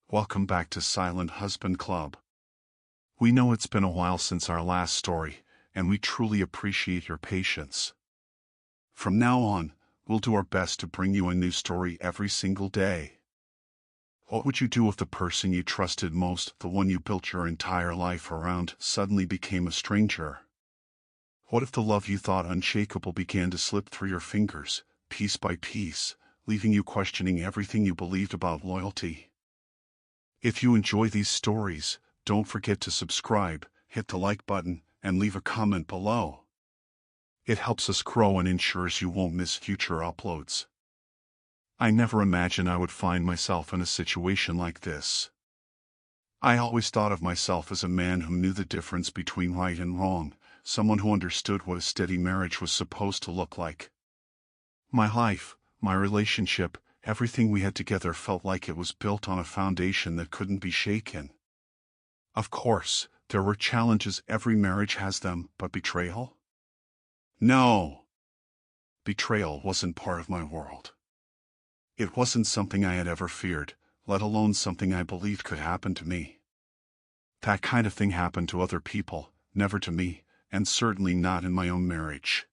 Welcome back to Silent Husband Club. We know it's been a while since our last story, and we truly appreciate your patience. From now on, we'll do our best to bring you a new story every single day. What would you do if the person you trusted most, the one you built your entire life around, suddenly became a stranger? What if the love you thought unshakable began to slip through your fingers, piece by piece, leaving you questioning everything you believed about loyalty? If you enjoy these stories, don't forget to subscribe, hit the like button, and leave a comment below. It helps us grow and ensures you won't miss future uploads. I never imagined I would find myself in a situation like this. I always thought of myself as a man who knew the difference between right and wrong, someone who understood what a steady marriage was supposed to look like. My life, my relationship, everything we had together felt like it was built on a foundation that couldn't be shaken. Of course, there were challenges, every marriage has them, but betrayal? No. Betrayal wasn't part of my world. It wasn't something I had ever feared, let alone something I believed could happen to me. That kind of thing happened to other people, never to me, and certainly not in my own marriage.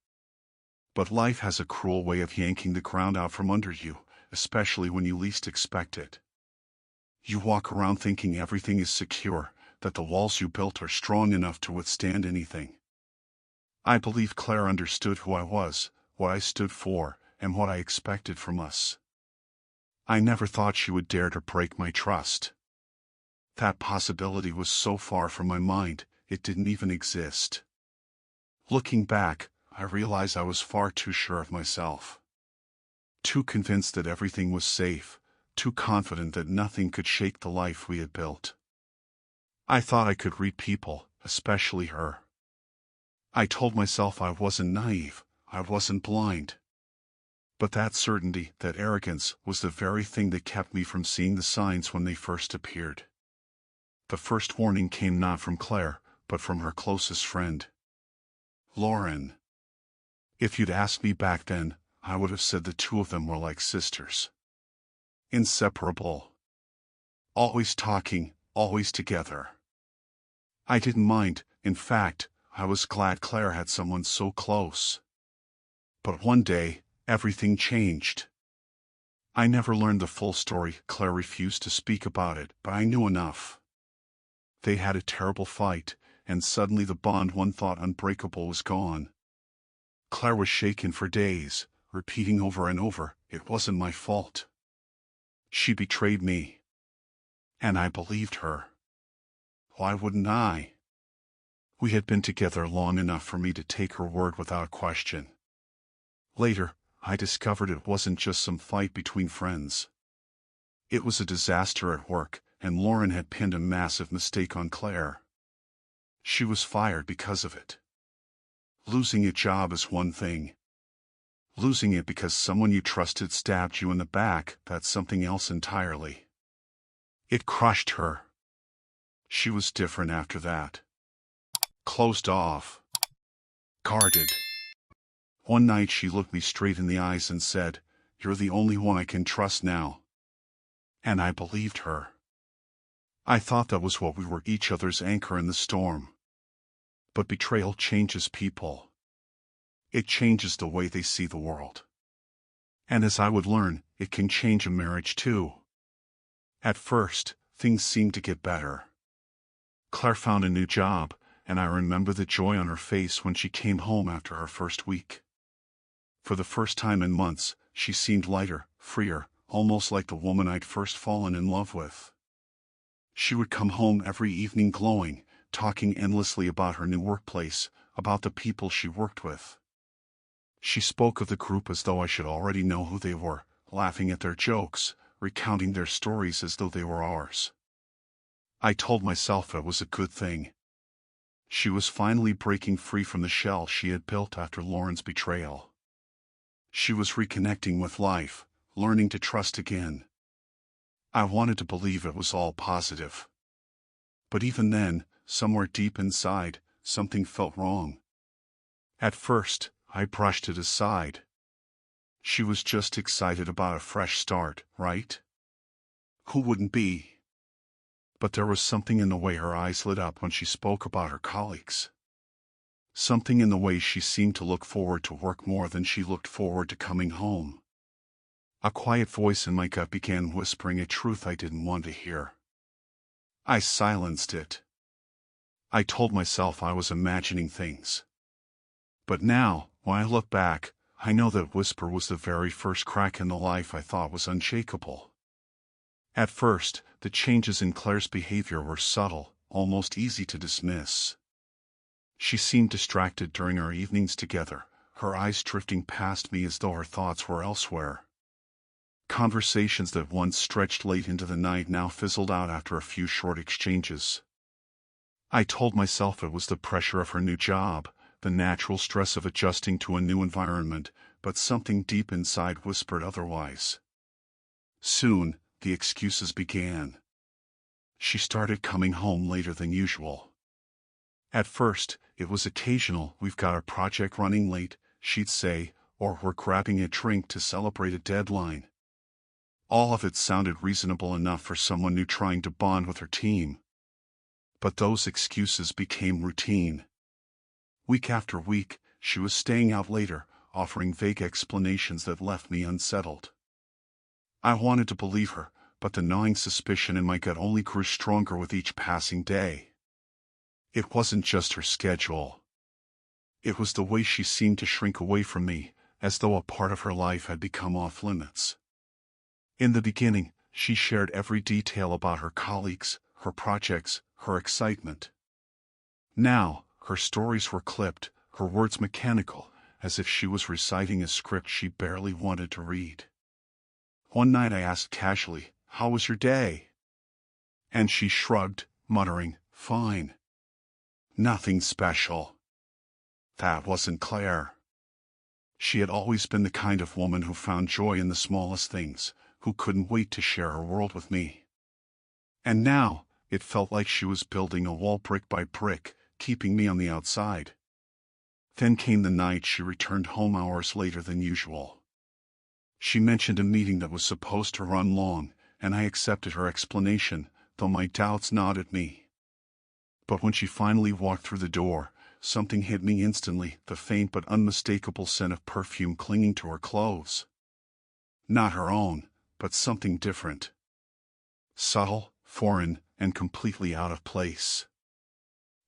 But life has a cruel way of yanking the ground out from under you, especially when you least expect it. You walk around thinking everything is secure, that the walls you built are strong enough to withstand anything. I believe Claire understood who I was, what I stood for, and what I expected from us. I never thought she would dare to break my trust. That possibility was so far from my mind, it didn't even exist. Looking back, I realize I was far too sure of myself. Too convinced that everything was safe, too confident that nothing could shake the life we had built. I thought I could read people, especially her. I told myself I wasn't naive, I wasn't blind. But that certainty, that arrogance, was the very thing that kept me from seeing the signs when they first appeared. The first warning came not from Claire, but from her closest friend, Lauren. If you'd asked me back then, I would have said the two of them were like sisters. Inseparable. Always talking, always together. I didn't mind, in fact, I was glad Claire had someone so close. But one day, everything changed. I never learned the full story, Claire refused to speak about it, but I knew enough. They had a terrible fight, and suddenly the bond one thought unbreakable was gone. Claire was shaken for days, repeating over and over, "It wasn't my fault. She betrayed me." And I believed her. Why wouldn't I? We had been together long enough for me to take her word without question. Later, I discovered it wasn't just some fight between friends. It was a disaster at work, and Lauren had pinned a massive mistake on Claire. She was fired because of it. Losing a job is one thing. Losing it because someone you trusted stabbed you in the back, that's something else entirely. It crushed her. She was different after that. Closed off. Guarded. One night she looked me straight in the eyes and said, "You're the only one I can trust now." And I believed her. I thought that was what we were, each other's anchor in the storm. But betrayal changes people. It changes the way they see the world. And as I would learn, it can change a marriage too. At first, things seemed to get better. Claire found a new job, and I remember the joy on her face when she came home after her first week. For the first time in months, she seemed lighter, freer, almost like the woman I'd first fallen in love with. She would come home every evening glowing, talking endlessly about her new workplace, about the people she worked with. She spoke of the group as though I should already know who they were, laughing at their jokes, recounting their stories as though they were ours. I told myself it was a good thing. She was finally breaking free from the shell she had built after Lauren's betrayal. She was reconnecting with life, learning to trust again. I wanted to believe it was all positive. But even then, somewhere deep inside, something felt wrong. At first, I brushed it aside. She was just excited about a fresh start, right? Who wouldn't be? but there was something in the way her eyes lit up when she spoke about her colleagues. Something in the way she seemed to look forward to work more than she looked forward to coming home. A quiet voice in my gut began whispering a truth I didn't want to hear. I silenced it. I told myself I was imagining things. But now, when I look back, I know that whisper was the very first crack in the life I thought was unshakable. At first, the changes in Claire's behavior were subtle, almost easy to dismiss. She seemed distracted during our evenings together, her eyes drifting past me as though her thoughts were elsewhere. Conversations that once stretched late into the night now fizzled out after a few short exchanges. I told myself it was the pressure of her new job, the natural stress of adjusting to a new environment, but something deep inside whispered otherwise. Soon, the excuses began. She started coming home later than usual. At first, it was occasional. We've got our project running late, she'd say, or we're grabbing a drink to celebrate a deadline. All of it sounded reasonable enough for someone new trying to bond with her team. But those excuses became routine. Week after week, she was staying out later, offering vague explanations that left me unsettled. I wanted to believe her, but the gnawing suspicion in my gut only grew stronger with each passing day. It wasn't just her schedule. It was the way she seemed to shrink away from me, as though a part of her life had become off limits. In the beginning, she shared every detail about her colleagues, her projects, her excitement. Now, her stories were clipped, her words mechanical, as if she was reciting a script she barely wanted to read. One night I asked casually, "How was your day?" And she shrugged, muttering, "Fine. Nothing special." That wasn't Claire. She had always been the kind of woman who found joy in the smallest things, who couldn't wait to share her world with me. And now, it felt like she was building a wall brick by brick, keeping me on the outside. Then came the night she returned home hours later than usual. She mentioned a meeting that was supposed to run long, and I accepted her explanation, though my doubts gnawed at me. But when she finally walked through the door, something hit me instantly, the faint but unmistakable scent of perfume clinging to her clothes. Not her own, but something different. Subtle, foreign, and completely out of place.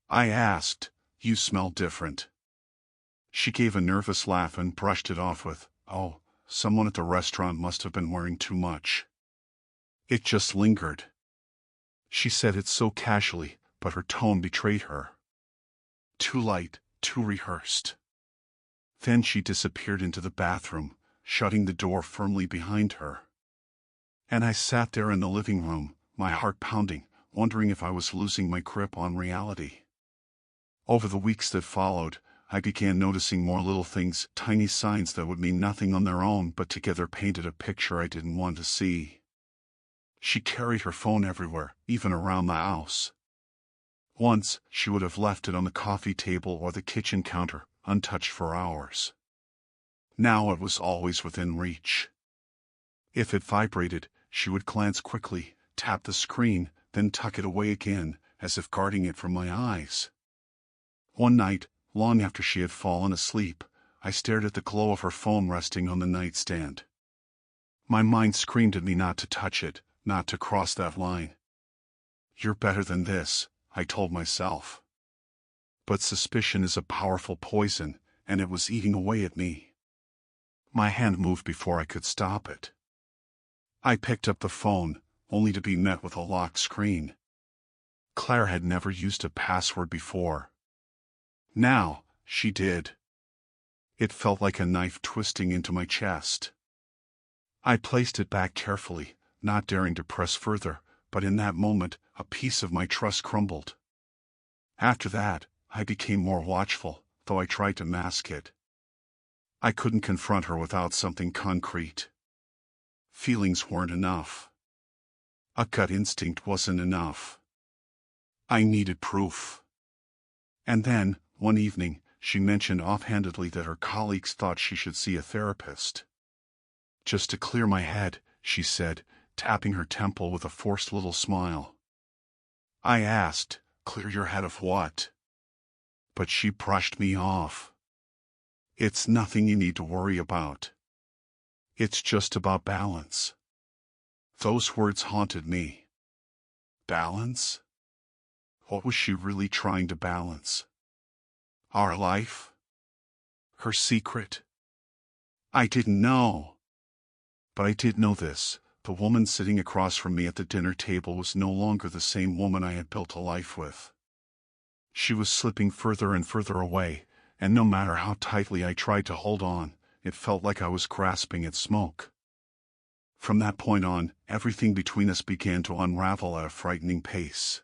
I asked, "You smell different." She gave a nervous laugh and brushed it off with, "Oh, someone at the restaurant must have been wearing too much." It just lingered. She said it so casually, but her tone betrayed her. Too light, too rehearsed. Then she disappeared into the bathroom, shutting the door firmly behind her. And I sat there in the living room, my heart pounding, wondering if I was losing my grip on reality. Over the weeks that followed, I began noticing more little things, tiny signs that would mean nothing on their own but together painted a picture I didn't want to see. She carried her phone everywhere, even around the house. Once, she would have left it on the coffee table or the kitchen counter, untouched for hours. Now it was always within reach. If it vibrated, she would glance quickly, tap the screen, then tuck it away again, as if guarding it from my eyes. One night, long after she had fallen asleep, I stared at the glow of her phone resting on the nightstand. My mind screamed at me not to touch it, not to cross that line. "You're better than this," I told myself. But suspicion is a powerful poison, and it was eating away at me. My hand moved before I could stop it. I picked up the phone, only to be met with a locked screen. Claire had never used a password before. Now, she did. It felt like a knife twisting into my chest. I placed it back carefully, not daring to press further, but in that moment, a piece of my trust crumbled. After that, I became more watchful, though I tried to mask it. I couldn't confront her without something concrete. Feelings weren't enough. A gut instinct wasn't enough. I needed proof. And then, one evening, she mentioned offhandedly that her colleagues thought she should see a therapist. "Just to clear my head," she said, tapping her temple with a forced little smile. I asked, "Clear your head of what?" But she brushed me off. "It's nothing you need to worry about. It's just about balance." Those words haunted me. Balance? What was she really trying to balance? Our life? Her secret? I didn't know. But I did know this. The woman sitting across from me at the dinner table was no longer the same woman I had built a life with. She was slipping further and further away, and no matter how tightly I tried to hold on, it felt like I was grasping at smoke. From that point on, everything between us began to unravel at a frightening pace.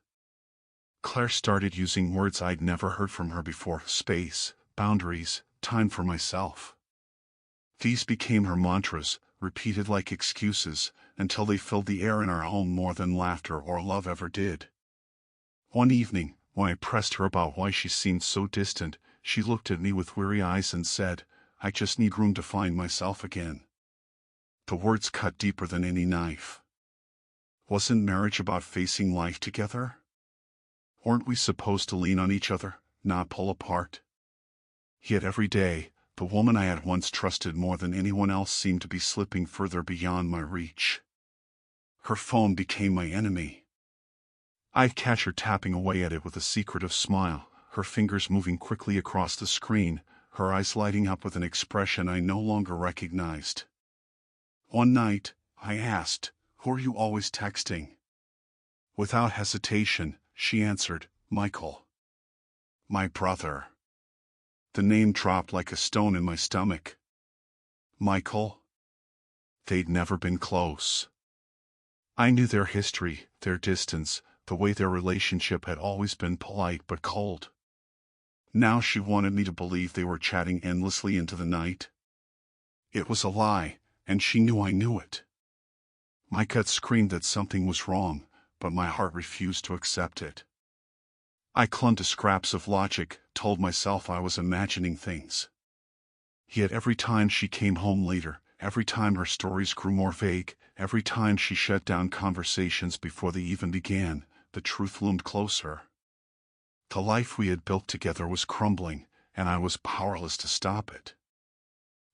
Claire started using words I'd never heard from her before: space, boundaries, time for myself. These became her mantras, repeated like excuses, until they filled the air in our home more than laughter or love ever did. One evening, when I pressed her about why she seemed so distant, she looked at me with weary eyes and said, "I just need room to find myself again." The words cut deeper than any knife. Wasn't marriage about facing life together? Weren't we supposed to lean on each other, not pull apart? Yet every day, the woman I had once trusted more than anyone else seemed to be slipping further beyond my reach. Her phone became my enemy. I'd catch her tapping away at it with a secretive smile, her fingers moving quickly across the screen, her eyes lighting up with an expression I no longer recognized. One night, I asked, "Who are you always texting?" Without hesitation, she answered, "Michael." My brother. The name dropped like a stone in my stomach. Michael? They'd never been close. I knew their history, their distance, the way their relationship had always been polite but cold. Now she wanted me to believe they were chatting endlessly into the night. It was a lie, and she knew I knew it. My gut screamed that something was wrong, but my heart refused to accept it. I clung to scraps of logic, told myself I was imagining things. Yet every time she came home later, every time her stories grew more vague, every time she shut down conversations before they even began, the truth loomed closer. The life we had built together was crumbling, and I was powerless to stop it.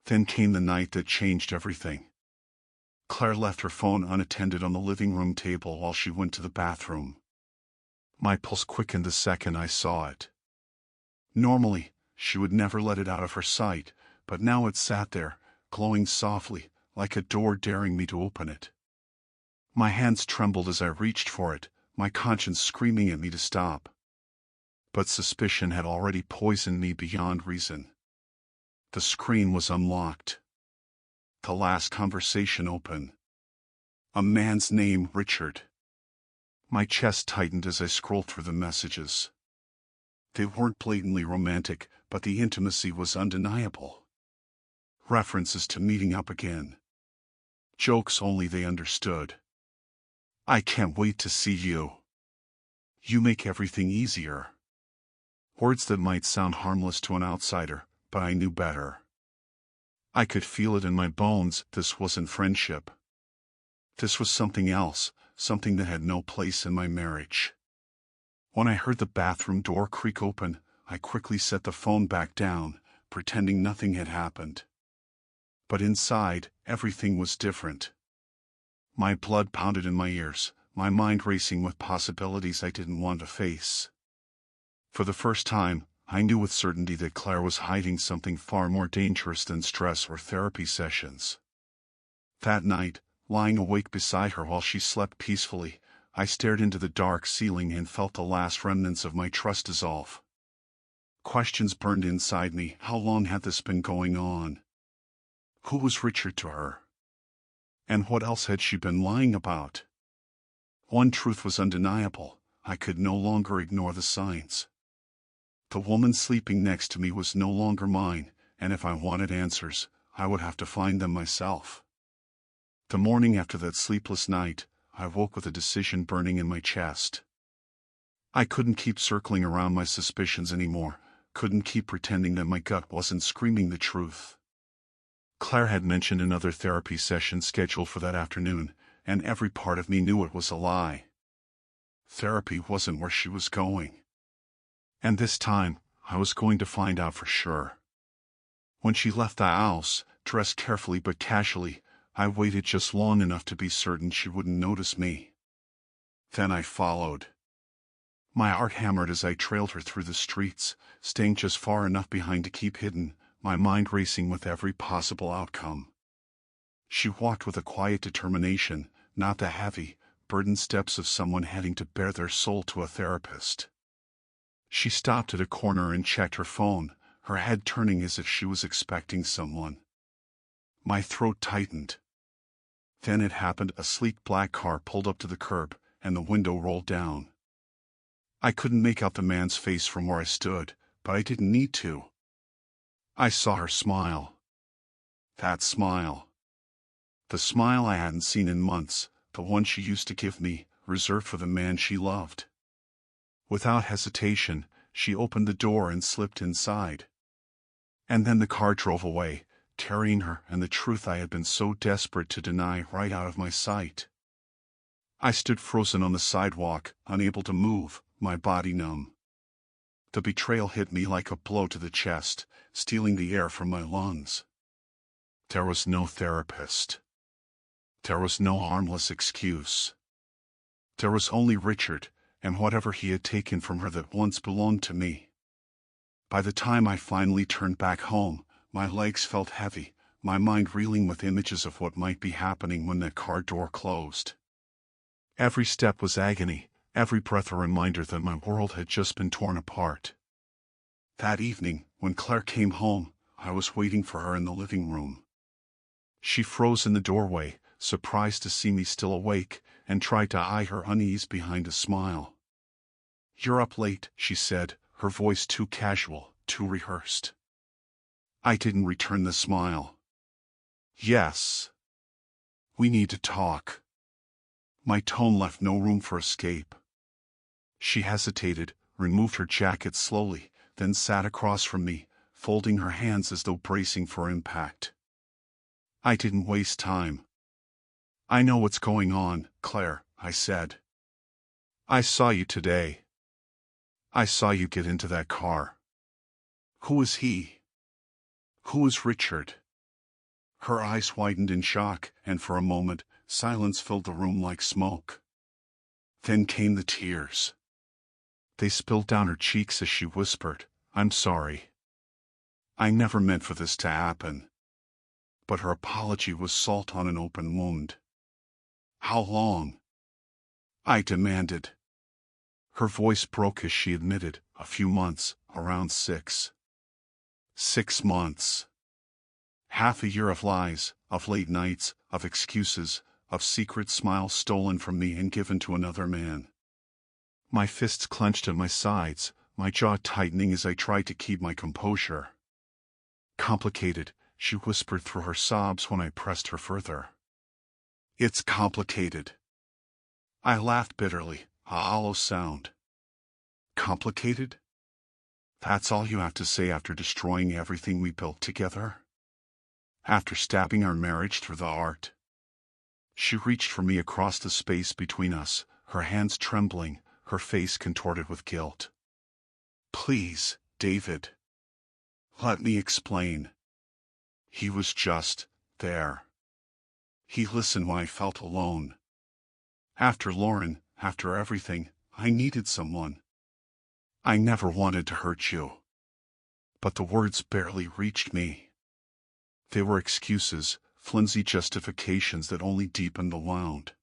Then came the night that changed everything. Claire left her phone unattended on the living room table while she went to the bathroom. My pulse quickened the second I saw it. Normally, she would never let it out of her sight, but now it sat there, glowing softly, like a door daring me to open it. My hands trembled as I reached for it, my conscience screaming at me to stop. But suspicion had already poisoned me beyond reason. The screen was unlocked. The last conversation open. A man's name, Richard. My chest tightened as I scrolled through the messages. They weren't blatantly romantic, but the intimacy was undeniable. References to meeting up again. Jokes only they understood. "I can't wait to see you. You make everything easier." Words that might sound harmless to an outsider, but I knew better. I could feel it in my bones. This wasn't friendship. This was something else, something that had no place in my marriage. When I heard the bathroom door creak open, I quickly set the phone back down, pretending nothing had happened. But inside, everything was different. My blood pounded in my ears, my mind racing with possibilities I didn't want to face. For the first time, I knew with certainty that Claire was hiding something far more dangerous than stress or therapy sessions. That night, lying awake beside her while she slept peacefully, I stared into the dark ceiling and felt the last remnants of my trust dissolve. Questions burned inside me. How long had this been going on? Who was Richard to her? And what else had she been lying about? One truth was undeniable. I could no longer ignore the signs. The woman sleeping next to me was no longer mine, and if I wanted answers, I would have to find them myself. The morning after that sleepless night, I woke with a decision burning in my chest. I couldn't keep circling around my suspicions anymore, couldn't keep pretending that my gut wasn't screaming the truth. Claire had mentioned another therapy session scheduled for that afternoon, and every part of me knew it was a lie. Therapy wasn't where she was going. And this time, I was going to find out for sure. When she left the house, dressed carefully but casually, I waited just long enough to be certain she wouldn't notice me. Then I followed. My heart hammered as I trailed her through the streets, staying just far enough behind to keep hidden, my mind racing with every possible outcome. She walked with a quiet determination, not the heavy, burdened steps of someone heading to bare their soul to a therapist. She stopped at a corner and checked her phone, her head turning as if she was expecting someone. My throat tightened. Then it happened. A sleek black car pulled up to the curb, and the window rolled down. I couldn't make out the man's face from where I stood, but I didn't need to. I saw her smile. That smile. The smile I hadn't seen in months, the one she used to give me, reserved for the man she loved. Without hesitation, she opened the door and slipped inside. And then the car drove away, carrying her and the truth I had been so desperate to deny right out of my sight. I stood frozen on the sidewalk, unable to move, my body numb. The betrayal hit me like a blow to the chest, stealing the air from my lungs. There was no therapist. There was no harmless excuse. There was only Richard, and whatever he had taken from her that once belonged to me. By the time I finally turned back home, my legs felt heavy, my mind reeling with images of what might be happening when that car door closed. Every step was agony, every breath a reminder that my world had just been torn apart. That evening, when Claire came home, I was waiting for her in the living room. She froze in the doorway, surprised to see me still awake, and tried to eye her unease behind a smile. "You're up late," she said, her voice too casual, too rehearsed. I didn't return the smile. "Yes. We need to talk." My tone left no room for escape. She hesitated, removed her jacket slowly, then sat across from me, folding her hands as though bracing for impact. I didn't waste time. "I know what's going on, Claire," I said. "I saw you today. I saw you get into that car. Who is he? Who is Richard?" Her eyes widened in shock, and for a moment, silence filled the room like smoke. Then came the tears. They spilled down her cheeks as she whispered, "I'm sorry. I never meant for this to happen." But her apology was salt on an open wound. "How long?" I demanded. Her voice broke as she admitted, "A few months, around 6. 6 months. Half a year of lies, of late nights, of excuses, of secret smiles stolen from me and given to another man." My fists clenched at my sides, my jaw tightening as I tried to keep my composure. "Complicated," she whispered through her sobs when I pressed her further. "It's complicated." I laughed bitterly, a hollow sound. "Complicated? That's all you have to say after destroying everything we built together? After stabbing our marriage through the heart?" She reached for me across the space between us, her hands trembling, her face contorted with guilt. "Please, David. Let me explain. He was just there. He listened when I felt alone. After Lauren, after everything, I needed someone. I never wanted to hurt you." But the words barely reached me. They were excuses, flimsy justifications that only deepened the wound.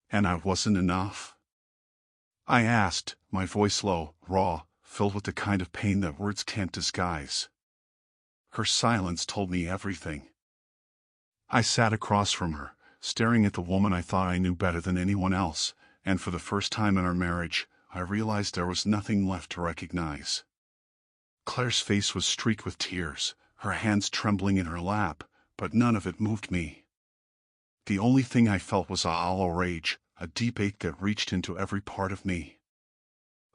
And I wasn't enough? I asked, my voice low, raw, filled with the kind of pain that words can't disguise. Her silence told me everything. I sat across from her, staring at the woman I thought I knew better than anyone else, and for the first time in our marriage, I realized there was nothing left to recognize. Claire's face was streaked with tears, her hands trembling in her lap, but none of it moved me. The only thing I felt was a hollow rage, a deep ache that reached into every part of me.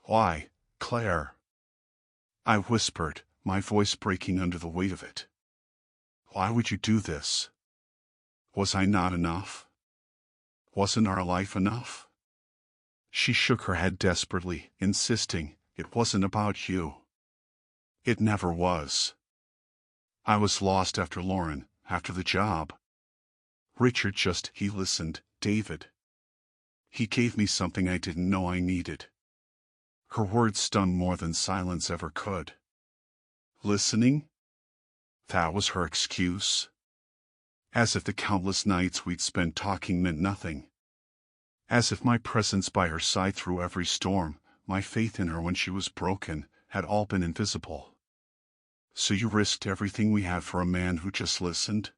"Why, Claire?" I whispered, my voice breaking under the weight of it. "Why would you do this? Was I not enough? Wasn't our life enough?" She shook her head desperately, insisting, "It wasn't about you. It never was. I was lost after Lauren, after the job. Richard he listened, David. He gave me something I didn't know I needed." Her words stung more than silence ever could. Listening? That was her excuse? As if the countless nights we'd spent talking meant nothing. As if my presence by her side through every storm, my faith in her when she was broken, had all been invisible. "So you risked everything we had for a man who just listened?"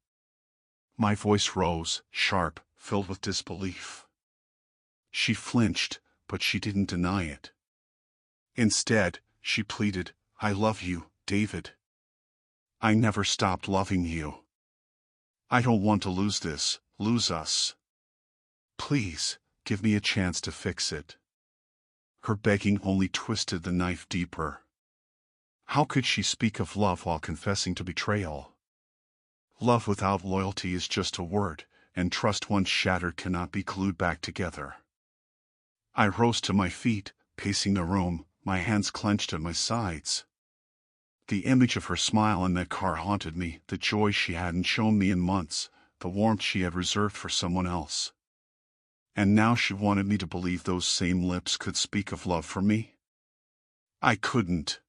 My voice rose, sharp, filled with disbelief. She flinched, but she didn't deny it. Instead, she pleaded, "I love you, David. I never stopped loving you. I don't want to lose this, lose us. Please, give me a chance to fix it." Her begging only twisted the knife deeper. How could she speak of love while confessing to betrayal? Love without loyalty is just a word, and trust once shattered cannot be glued back together. I rose to my feet, pacing the room, my hands clenched at my sides. The image of her smile in that car haunted me, the joy she hadn't shown me in months, the warmth she had reserved for someone else. And now she wanted me to believe those same lips could speak of love for me? I couldn't.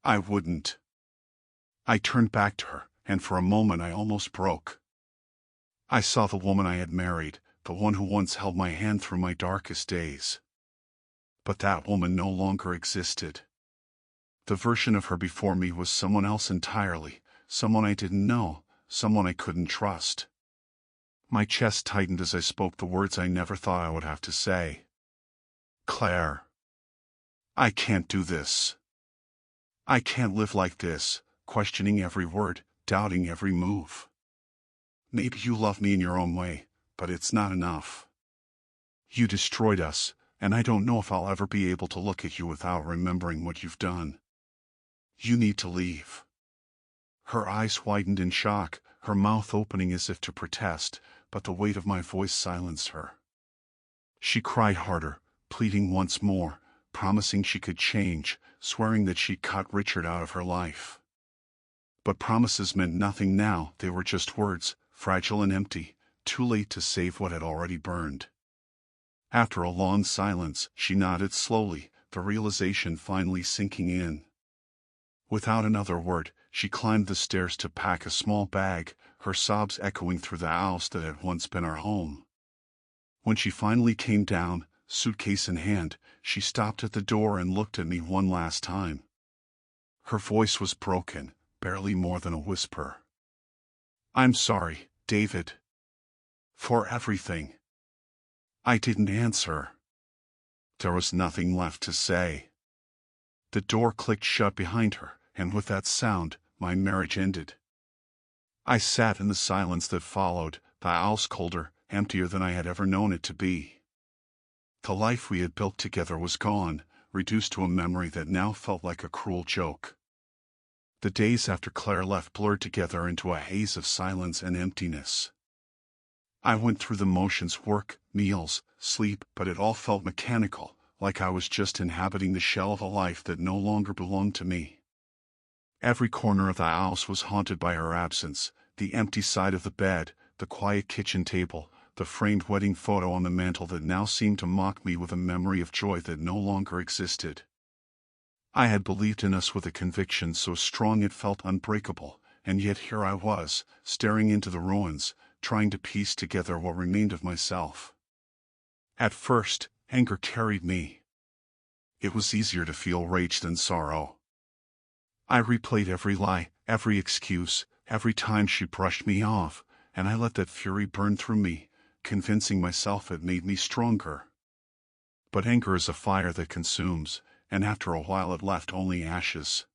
I wouldn't. I turned back to her, and for a moment I almost broke. I saw the woman I had married, the one who once held my hand through my darkest days. But that woman no longer existed. The version of her before me was someone else entirely, someone I didn't know, someone I couldn't trust. My chest tightened as I spoke the words I never thought I would have to say. "Claire. I can't do this. I can't live like this, questioning every word, doubting every move. Maybe you love me in your own way, but it's not enough. You destroyed us, and I don't know if I'll ever be able to look at you without remembering what you've done. You need to leave." Her eyes widened in shock, her mouth opening as if to protest, but the weight of my voice silenced her. She cried harder, pleading once more, promising she could change, swearing that she'd cut Richard out of her life. But promises meant nothing now, they were just words, fragile and empty, too late to save what had already burned. After a long silence, she nodded slowly, the realization finally sinking in. Without another word, she climbed the stairs to pack a small bag, her sobs echoing through the house that had once been our home. When she finally came down, suitcase in hand, she stopped at the door and looked at me one last time. Her voice was broken, barely more than a whisper. "I'm sorry, David. For everything." I didn't answer. There was nothing left to say. The door clicked shut behind her, and with that sound, my marriage ended. I sat in the silence that followed, the house colder, emptier than I had ever known it to be. The life we had built together was gone, reduced to a memory that now felt like a cruel joke. The days after Claire left blurred together into a haze of silence and emptiness. I went through the motions: work, meals, sleep, but it all felt mechanical, like I was just inhabiting the shell of a life that no longer belonged to me. Every corner of the house was haunted by her absence, the empty side of the bed, the quiet kitchen table, the framed wedding photo on the mantel that now seemed to mock me with a memory of joy that no longer existed. I had believed in us with a conviction so strong it felt unbreakable, and yet here I was, staring into the ruins, trying to piece together what remained of myself. At first, anger carried me. It was easier to feel rage than sorrow. I replayed every lie, every excuse, every time she brushed me off, and I let that fury burn through me, convincing myself it made me stronger. But anger is a fire that consumes, and after a while it left only ashes.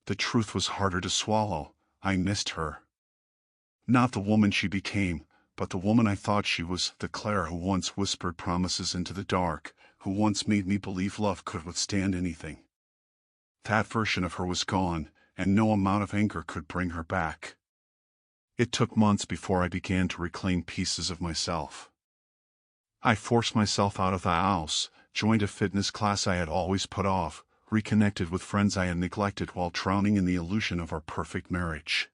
The truth was harder to swallow. I missed her. Not the woman she became, but the woman I thought she was, the Claire who once whispered promises into the dark, who once made me believe love could withstand anything. That version of her was gone, and no amount of anger could bring her back. It took months before I began to reclaim pieces of myself. I forced myself out of the house, joined a fitness class I had always put off, reconnected with friends I had neglected while drowning in the illusion of our perfect marriage.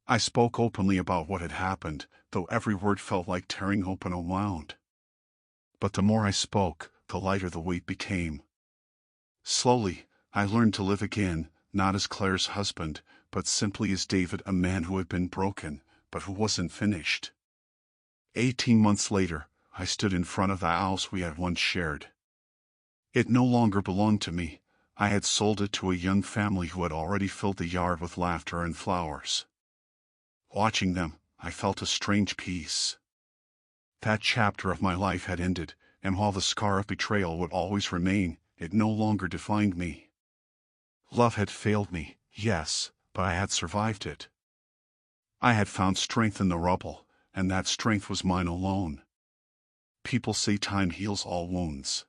I spoke openly about what had happened, though every word felt like tearing open a wound. But the more I spoke, the lighter the weight became. Slowly, I learned to live again, not as Claire's husband, but simply as David, a man who had been broken, but who wasn't finished. 18 months later, I stood in front of the house we had once shared. It no longer belonged to me. I had sold it to a young family who had already filled the yard with laughter and flowers. Watching them, I felt a strange peace. That chapter of my life had ended, and while the scar of betrayal would always remain, it no longer defined me. Love had failed me, yes, but I had survived it. I had found strength in the rubble, and that strength was mine alone. People say time heals all wounds.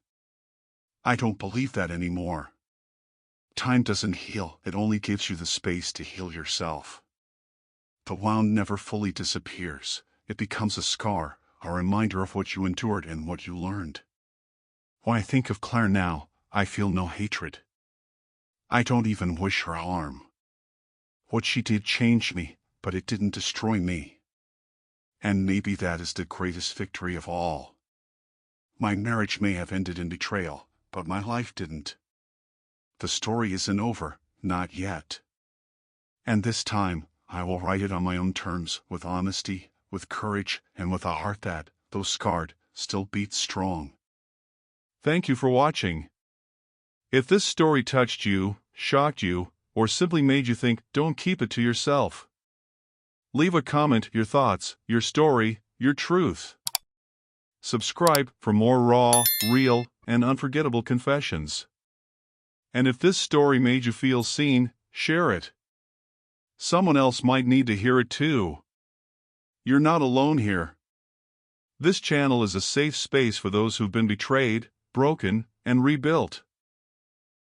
I don't believe that anymore. Time doesn't heal, it only gives you the space to heal yourself. The wound never fully disappears, it becomes a scar, a reminder of what you endured and what you learned. When I think of Claire now, I feel no hatred. I don't even wish her harm. What she did changed me, but it didn't destroy me. And maybe that is the greatest victory of all. My marriage may have ended in betrayal, but my life didn't. The story isn't over, not yet. And this time, I will write it on my own terms, with honesty, with courage, and with a heart that, though scarred, still beats strong. Thank you for watching. If this story touched you, shocked you, or simply made you think, don't keep it to yourself. Leave a comment, your thoughts, your story, your truth. Subscribe for more raw, real, and unforgettable confessions. And if this story made you feel seen, share it. Someone else might need to hear it too. You're not alone here. This channel is a safe space for those who've been betrayed, broken, and rebuilt.